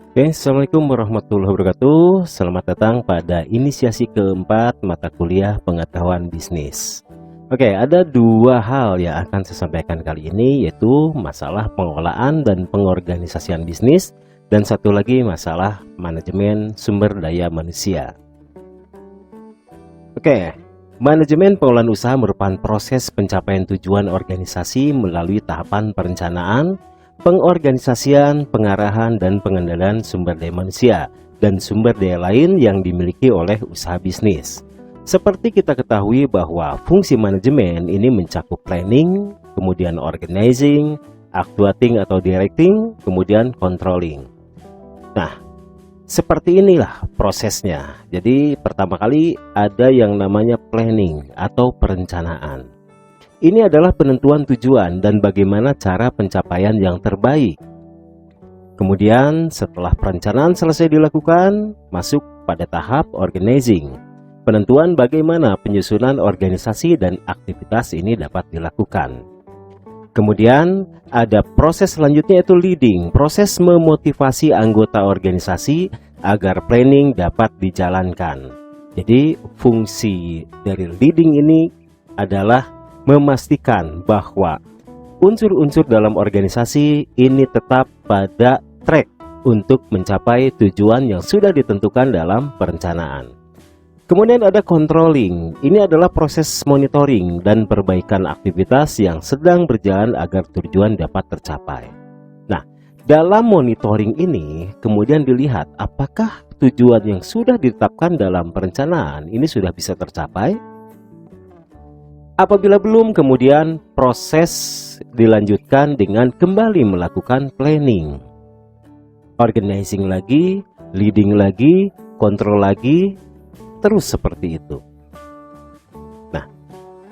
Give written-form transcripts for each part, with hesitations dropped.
Oke, Assalamualaikum warahmatullahi wabarakatuh. Selamat datang pada inisiasi keempat mata kuliah pengetahuan bisnis. Oke, ada dua hal yang akan saya sampaikan kali ini, yaitu masalah pengelolaan dan pengorganisasian bisnis, dan satu lagi masalah manajemen sumber daya manusia. Oke, manajemen pengelolaan usaha merupakan proses pencapaian tujuan organisasi melalui tahapan perencanaan, pengorganisasian, pengarahan, dan pengendalian sumber daya manusia dan sumber daya lain yang dimiliki oleh usaha bisnis. Seperti kita ketahui bahwa fungsi manajemen ini mencakup planning, kemudian organizing, actuating atau directing, kemudian controlling. Nah, seperti inilah prosesnya. Jadi pertama kali ada yang namanya planning atau perencanaan. Ini adalah penentuan tujuan dan bagaimana cara pencapaian yang terbaik. Kemudian setelah perencanaan selesai dilakukan, masuk pada tahap organizing. Penentuan bagaimana penyusunan organisasi dan aktivitas ini dapat dilakukan. Kemudian ada proses selanjutnya, yaitu leading, proses memotivasi anggota organisasi agar planning dapat dijalankan. Jadi fungsi dari leading ini adalah memastikan bahwa unsur-unsur dalam organisasi ini tetap pada track untuk mencapai tujuan yang sudah ditentukan dalam perencanaan. Kemudian ada controlling. Ini adalah proses monitoring dan perbaikan aktivitas yang sedang berjalan agar tujuan dapat tercapai. Nah, dalam monitoring ini kemudian dilihat apakah tujuan yang sudah ditetapkan dalam perencanaan ini sudah bisa tercapai. Apabila belum, kemudian proses dilanjutkan dengan kembali melakukan planning, organizing lagi, leading lagi, control lagi, terus seperti itu. Nah,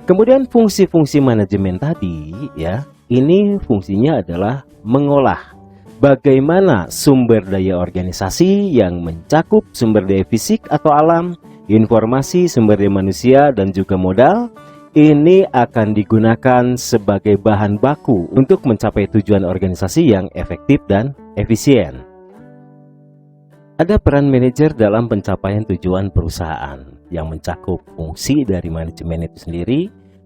kemudian fungsi-fungsi manajemen tadi ya, ini fungsinya adalah mengolah bagaimana sumber daya organisasi yang mencakup sumber daya fisik atau alam, informasi, sumber daya manusia, dan juga modal. Ini akan digunakan sebagai bahan baku untuk mencapai tujuan organisasi yang efektif dan efisien. Ada peran manajer dalam pencapaian tujuan perusahaan yang mencakup fungsi dari manajemen itu sendiri,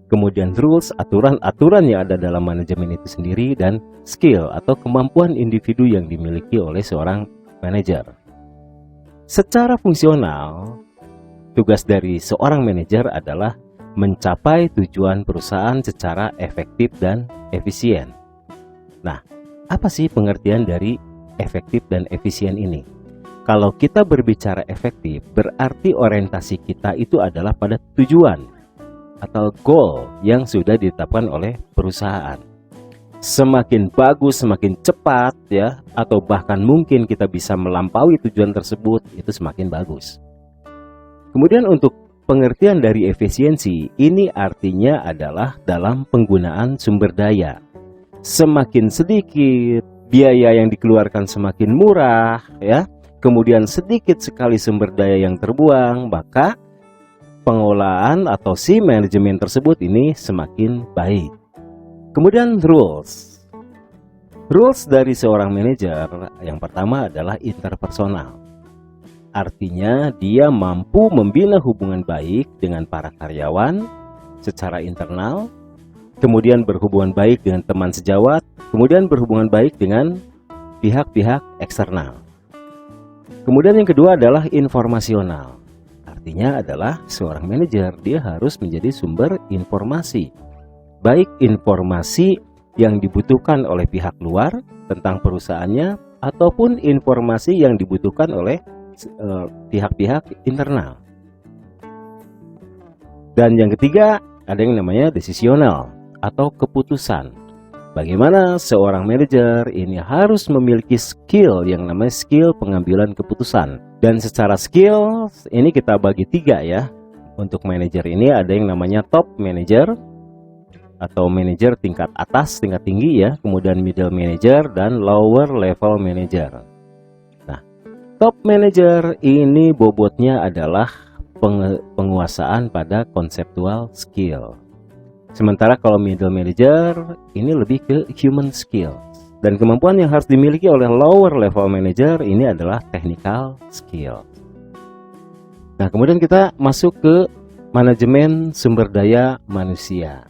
kemudian rules, aturan-aturan yang ada dalam manajemen itu sendiri, dan skill atau kemampuan individu yang dimiliki oleh seorang manajer. Secara fungsional, tugas dari seorang manajer adalah mencapai tujuan perusahaan secara efektif dan efisien. Nah, apa sih pengertian dari efektif dan efisien ini? Kalau kita berbicara efektif, berarti orientasi kita itu adalah pada tujuan atau goal yang sudah ditetapkan oleh perusahaan. Semakin bagus, semakin cepat ya, atau bahkan mungkin kita bisa melampaui tujuan tersebut, itu semakin bagus. Kemudian untuk pengertian dari efisiensi, ini artinya adalah dalam penggunaan sumber daya. Semakin sedikit biaya yang dikeluarkan semakin murah ya. Kemudian sedikit sekali sumber daya yang terbuang, maka pengelolaan atau si manajemen tersebut ini semakin baik. Kemudian rules. Rules dari seorang manajer yang pertama adalah interpersonal. Artinya dia mampu membina hubungan baik dengan para karyawan secara internal, kemudian berhubungan baik dengan teman sejawat, kemudian berhubungan baik dengan pihak-pihak eksternal. Kemudian yang kedua adalah informasional. Artinya adalah seorang manajer dia harus menjadi sumber informasi. Baik informasi yang dibutuhkan oleh pihak luar tentang perusahaannya ataupun informasi yang dibutuhkan oleh pihak-pihak internal. Dan yang ketiga ada yang namanya decisional atau keputusan. Bagaimana seorang manajer ini harus memiliki skill yang namanya skill pengambilan keputusan. Dan secara skill ini kita bagi tiga ya. Untuk manajer ini ada yang namanya top manager atau manajer tingkat atas, tingkat tinggi ya. Kemudian middle manager dan lower level manager. Top manager ini bobotnya adalah penguasaan pada konseptual skill. Sementara kalau middle manager ini lebih ke human skill. Dan kemampuan yang harus dimiliki oleh lower level manager ini adalah technical skill. Nah, kemudian kita masuk ke manajemen sumber daya manusia.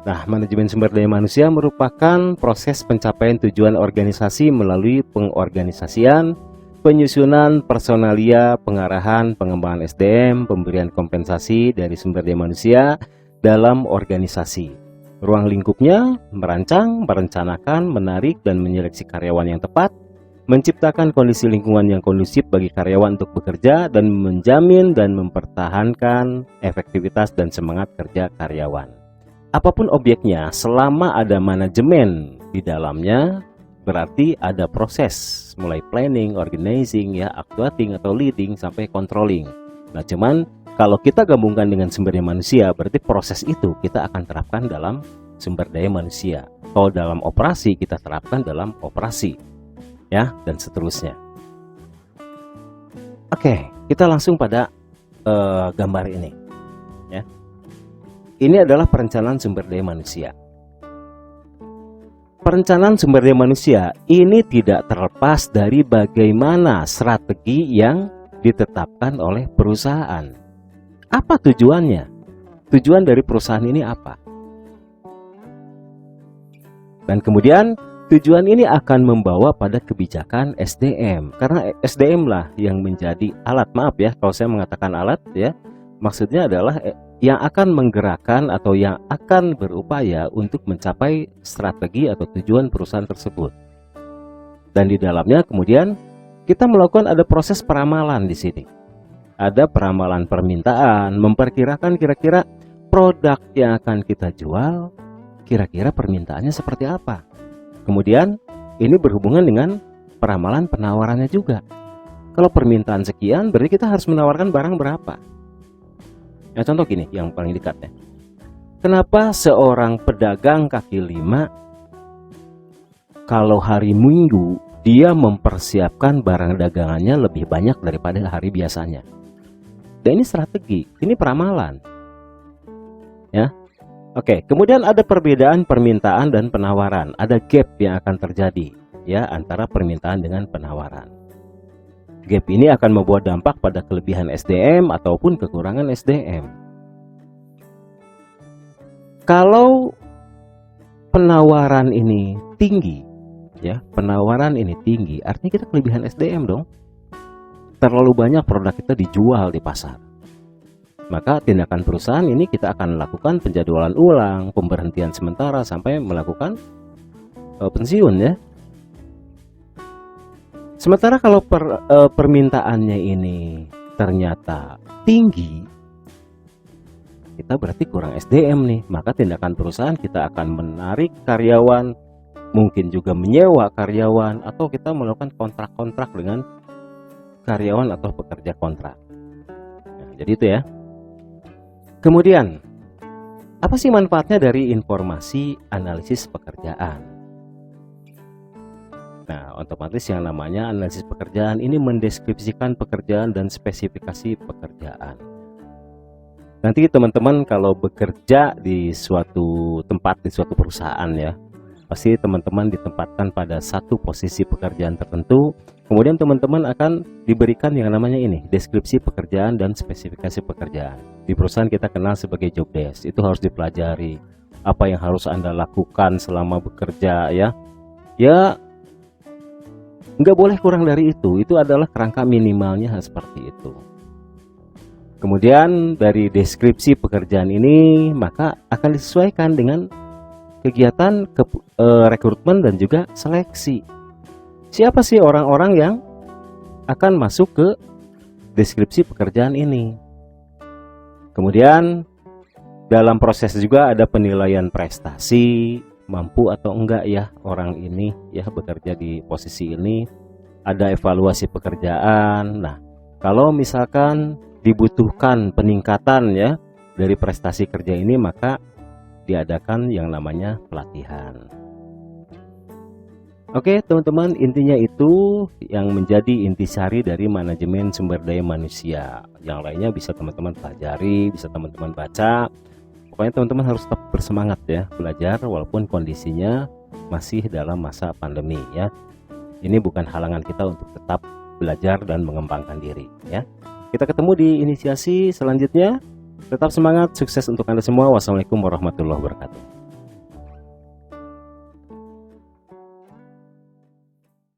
Nah, manajemen sumber daya manusia merupakan proses pencapaian tujuan organisasi melalui pengorganisasian, penyusunan personalia, pengarahan, pengembangan SDM, pemberian kompensasi dari sumber daya manusia dalam organisasi. Ruang lingkupnya merancang, merencanakan, menarik, dan menyeleksi karyawan yang tepat, menciptakan kondisi lingkungan yang kondusif bagi karyawan untuk bekerja, dan menjamin dan mempertahankan efektivitas dan semangat kerja karyawan. Apapun objeknya, selama ada manajemen di dalamnya, berarti ada proses, mulai planning, organizing, ya, actuating atau leading, sampai controlling. Nah, cuman kalau kita gabungkan dengan sumber daya manusia, berarti proses itu kita akan terapkan dalam sumber daya manusia. Kalau dalam operasi, kita terapkan dalam operasi, ya, dan seterusnya. Oke, kita langsung pada gambar ini, ya. Ini adalah perencanaan sumber daya manusia. Perencanaan sumber daya manusia ini tidak terlepas dari bagaimana strategi yang ditetapkan oleh perusahaan. Apa tujuannya? Tujuan dari perusahaan ini apa? Dan kemudian tujuan ini akan membawa pada kebijakan SDM. Karena SDM lah yang menjadi alat, maaf ya kalau saya mengatakan alat, ya, maksudnya adalah yang akan menggerakkan atau yang akan berupaya untuk mencapai strategi atau tujuan perusahaan tersebut. Dan di dalamnya kemudian kita melakukan ada proses peramalan di sini. Ada peramalan permintaan, memperkirakan kira-kira produk yang akan kita jual, kira-kira permintaannya seperti apa. Kemudian ini berhubungan dengan peramalan penawarannya juga. Kalau permintaan sekian, berarti kita harus menawarkan barang berapa. Ya, contoh gini, yang paling dekatnya. Kenapa seorang pedagang kaki lima, kalau hari Minggu, dia mempersiapkan barang dagangannya lebih banyak daripada hari biasanya? Dan ini strategi, ini peramalan, ya. Oke, kemudian ada perbedaan permintaan dan penawaran, ada gap yang akan terjadi, ya, antara permintaan dengan penawaran. Gap ini akan membawa dampak pada kelebihan SDM ataupun kekurangan SDM. Kalau penawaran ini tinggi, ya, penawaran ini tinggi, artinya kita kelebihan SDM dong. Terlalu banyak produk kita dijual di pasar. Maka tindakan perusahaan ini kita akan lakukan penjadwalan ulang, pemberhentian sementara sampai melakukan pensiun, ya. Sementara kalau permintaannya ini ternyata tinggi, kita berarti kurang SDM nih. Maka tindakan perusahaan kita akan menarik karyawan, mungkin juga menyewa karyawan, atau kita melakukan kontrak-kontrak dengan karyawan atau pekerja kontrak. Nah, jadi itu ya. Kemudian, apa sih manfaatnya dari informasi analisis pekerjaan? Nah, otomatis yang namanya analisis pekerjaan ini mendeskripsikan pekerjaan dan spesifikasi pekerjaan. Nanti teman-teman kalau bekerja di suatu tempat, di suatu perusahaan, ya, pasti teman-teman ditempatkan pada satu posisi pekerjaan tertentu. Kemudian teman-teman akan diberikan yang namanya ini, deskripsi pekerjaan dan spesifikasi pekerjaan. Di perusahaan kita kenal sebagai job desk. Itu harus dipelajari. Apa yang harus Anda lakukan selama bekerja, ya. Ya, nggak boleh kurang dari itu. Itu adalah kerangka minimalnya seperti itu. Kemudian dari deskripsi pekerjaan ini, maka akan disesuaikan dengan kegiatan rekrutmen dan juga seleksi. Siapa sih orang-orang yang akan masuk ke deskripsi pekerjaan ini? Kemudian dalam proses juga ada penilaian prestasi, mampu atau enggak ya orang ini ya bekerja di posisi ini. Ada evaluasi pekerjaan. Nah, kalau misalkan dibutuhkan peningkatan ya dari prestasi kerja ini, maka diadakan yang namanya pelatihan. Oke teman-teman, intinya itu yang menjadi intisari dari manajemen sumber daya manusia. Yang lainnya bisa teman-teman pelajari, bisa teman-teman baca. Pokoknya teman-teman harus tetap bersemangat ya belajar walaupun kondisinya masih dalam masa pandemi ya. Ini bukan halangan kita untuk tetap belajar dan mengembangkan diri ya. Kita ketemu di inisiasi selanjutnya. Tetap semangat, sukses untuk Anda semua. Wassalamualaikum warahmatullahi wabarakatuh.